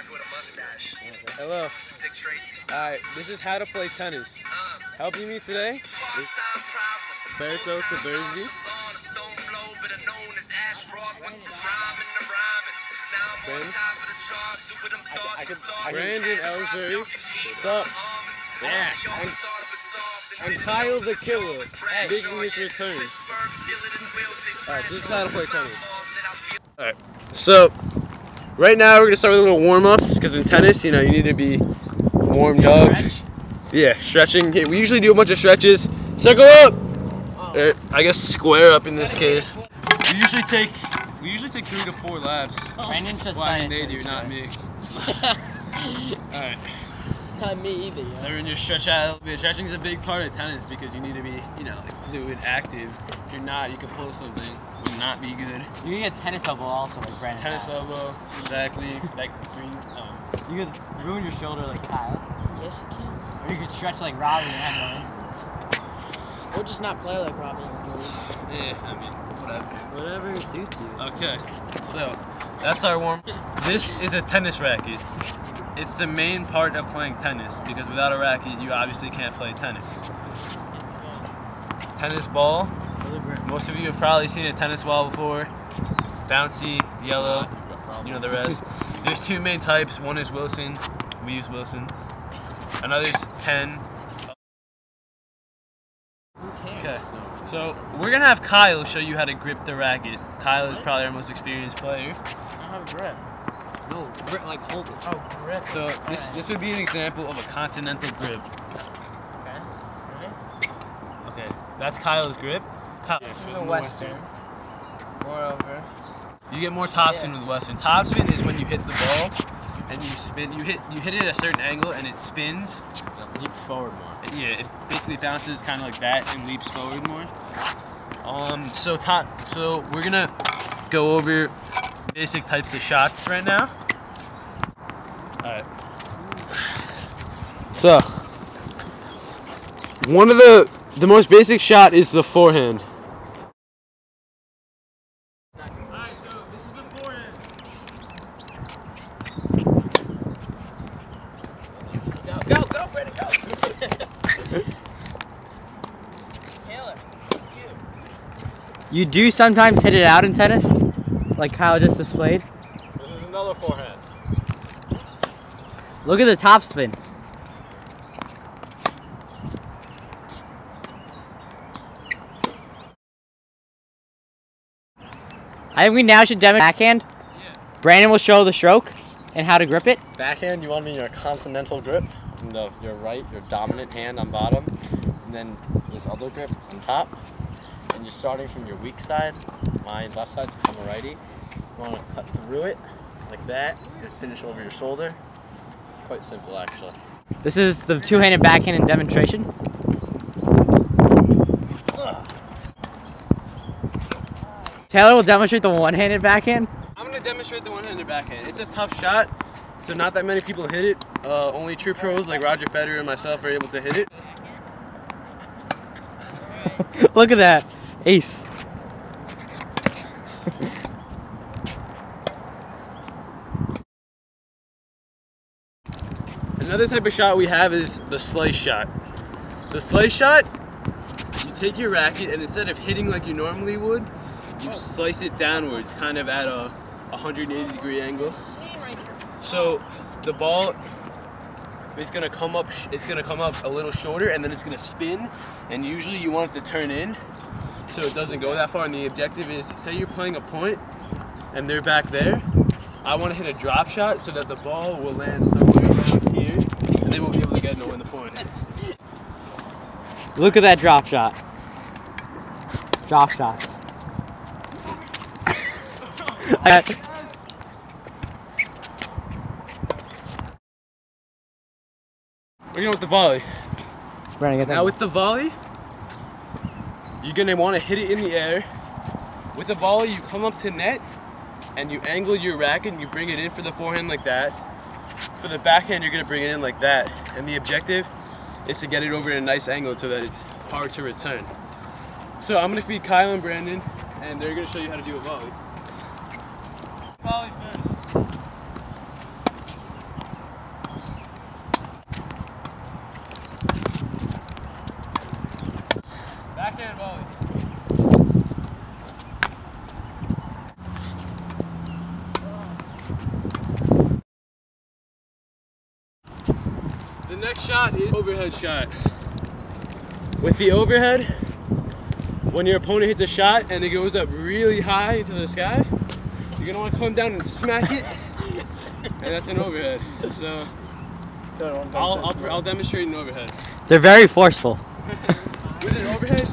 Hello. Alright, this is how to play tennis. Helping me today is Berto Taberzi. Brandon Ellsbury. What's up? Yeah. And Kyle the Killer making his return. Alright, this is how to play tennis. Alright, so right now we're going to start with a little warm-ups because in tennis, you know, you need to be warmed up. Yeah, stretching. We usually do a bunch of stretches. Circle up! Or, I guess square up in this case. We usually take 3 to 4 laps. Brandon's just Well, they do, not me. Alright. Not me either. So we're gonna stretch out a little bit. Stretching is a big part of tennis because you need to be, you know, like fluid, active. If you're not, you can pull something. Would not be good. You can get tennis elbow also, like Brandon. Tennis elbow, exactly. Like green. You could ruin your shoulder like Kyle. Yes, you can. Or you could stretch like Robbie and have no injuries. Or just not play like Robbie and injuries. Yeah, I mean, whatever. Whatever suits you. Okay, so that's our warm. This is a tennis racket. It's the main part of playing tennis because without a racket, you obviously can't play tennis. Tennis ball. Most of you have probably seen a tennis ball before. Bouncy, yellow, you know the rest. There's 2 main types. One is Wilson. We use Wilson. Another's Penn. Okay, so we're gonna have Kyle show you how to grip the racket. Kyle is probably our most experienced player. I have a grip. No, grip, like hold it. Oh, grip. So this would be an example of a continental grip. Okay. Okay, that's Kyle's grip. This is a Western. Moreover. You get more topspin with Western. Topspin is when you hit the ball and you spin. You hit it at a certain angle and it spins. It leaps forward more. Yeah, it basically bounces kind of like that and leaps forward more. So we're gonna go over basic types of shots right now. All right. So one of the most basic shot is the forehand. You do sometimes hit it out in tennis, like Kyle just displayed. This is another forehand. Look at the topspin. I think we now should demonstrate backhand. Yeah. Brandon will show the stroke and how to grip it. Backhand, you want me in your continental grip, and your right, your dominant hand on bottom, and then this other grip on top. And you're starting from your weak side, my left side, so I'm a righty. You want to cut through it, like that, and finish over your shoulder. It's quite simple, actually. This is the 2-handed backhand in demonstration. Taylor will demonstrate the 1-handed backhand. I'm going to demonstrate the 1-handed backhand. It's a tough shot, so not that many people hit it. Only true pros like Roger Federer and myself are able to hit it. Look at that. Ace. Another type of shot we have is the slice shot. The slice shot, you take your racket and instead of hitting like you normally would, you slice it downwards, kind of at a 180-degree angle. So the ball is gonna come up. It's gonna come up a little shorter, and then it's gonna spin. And usually you want it to turn in, so it doesn't go that far. And the objective is, say you're playing a point, and they're back there. I want to hit a drop shot so that the ball will land somewhere around here, and they won't be able to get no in the point. Look at that drop shot. Drop shots. We're going with the volley. Brandon, get that. Now with the volley, you're going to want to hit it in the air. With the volley, you come up to net, and you angle your racket, and you bring it in for the forehand like that. For the backhand, you're going to bring it in like that. And the objective is to get it over at a nice angle so that it's hard to return. So I'm going to feed Kyle and Brandon, and they're going to show you how to do a volley. Volley first. The next shot is overhead shot. With the overhead, when your opponent hits a shot and it goes up really high into the sky, you're gonna want to come down and smack it, and that's an overhead. So I'll demonstrate an overhead. They're very forceful. With an overhead,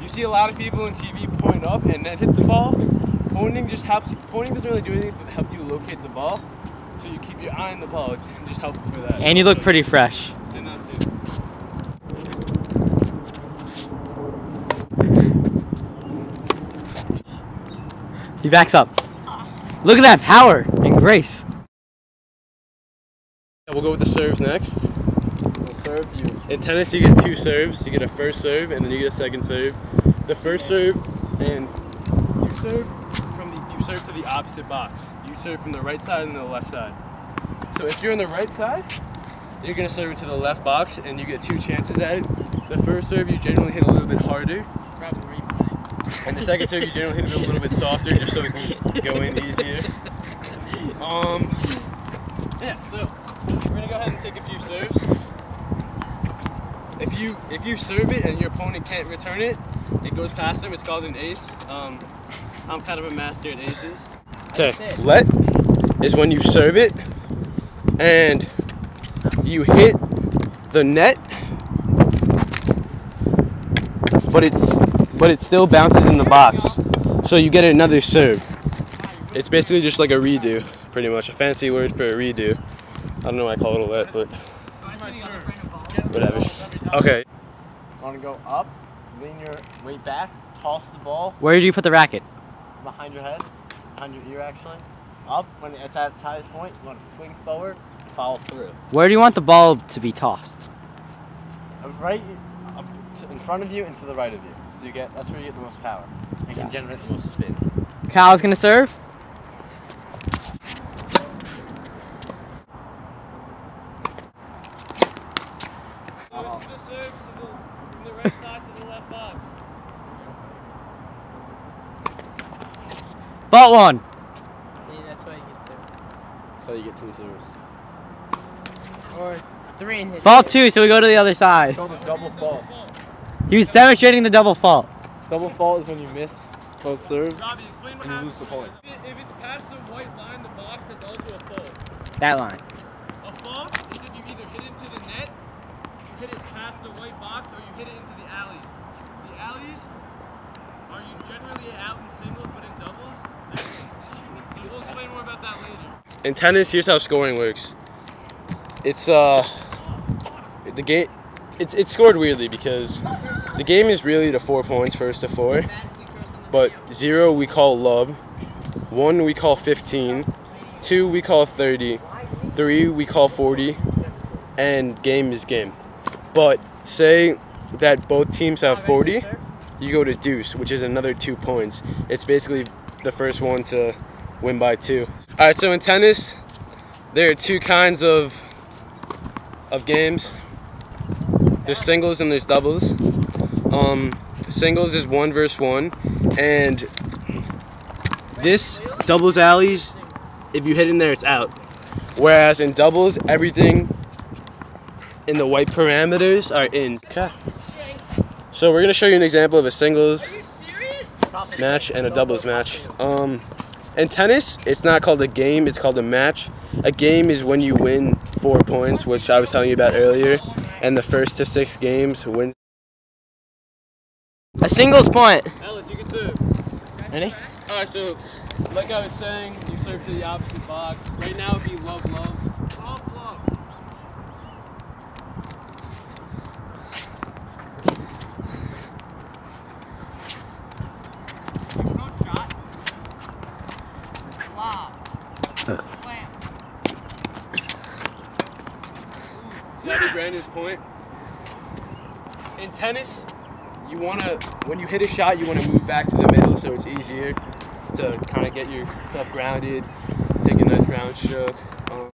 you see a lot of people on TV point up and then hit the ball. Pointing doesn't really do anything to help you locate the ball. So you keep your eye on the ball, it just helps for that. And you look pretty fresh. And that's it. He backs up. Look at that power and grace. We'll go with the serves next. We'll serve you. In tennis, you get 2 serves. You get a first serve, and then you get a second serve. The first serve, and you serve to the opposite box. You serve from the right side and the left side. So if you're on the right side, you're gonna serve it to the left box, and you get 2 chances at it. The first serve, you generally hit a little bit harder. And the second serve, you generally hit it a little bit softer, just so it can go in easier. Yeah, so we're gonna go ahead and take a few serves. If you serve it and your opponent can't return it, it goes past them. It's called an ace. I'm kind of a master at aces. Okay, let is when you serve it and you hit the net, but it still bounces in the box, so you get another serve. It's basically just like a redo, pretty much a fancy word for a redo. I don't know why I call it a let, but whatever. Okay. Want to go up, lean your weight back, toss the ball. Where do you put the racket? Behind your head, behind your ear actually. Up, when it's at its highest point, you want to swing forward, follow through. Where do you want the ball to be tossed? Right up in front of you and to the right of you. So that's where you get the most power. You can generate the most spin. Kyle's gonna serve. This is the serve from the right side to the left box. Ball 1. See, that's why you get 2. So you get 2 serves. Or 3 and hit. Ball 2, so we go to the other side. Called a double fault. He was demonstrating the double fault. Double fault is when you miss both serves Robbie, explain what and you happens. lose the point. If it's past the white line, the box, that's also a fault. That line. A fault is if you either hit into the net, you hit it past the white box, or you hit it into the alleys. The alleys are you generally out in singles, but in doubles. We'll explain more about that later. In tennis, here's how scoring works. It's the game. It's scored weirdly because the game is really the 4 points, first to 4. But 0 we call love, 1 we call 15, 2 we call 30, 3 we call 40, and game is game. But say that both teams have 40, you go to deuce, which is another 2 points. It's basically the first one to win by 2. Alright, so in tennis, there are 2 kinds of games. There's singles and there's doubles. Singles is 1 versus 1, and this doubles alleys, if you hit in there, it's out. Whereas in doubles, everything in the white parameters are in. Okay. So we're gonna show you an example of a singles match and a doubles match. In tennis, it's not called a game, it's called a match. A game is when you win 4 points, which I was telling you about earlier, and the first to 6 games win. A singles point. Ellis, you can serve. Ready? Alright, so like I was saying, you serve to the opposite box. Right now it'd be love, love. Love, love. Shot. Wow. Slam. So that'd be Brandon's point. In tennis, when you hit a shot, you want to move back to the middle so it's easier to kind of get yourself grounded, take a nice ground stroke.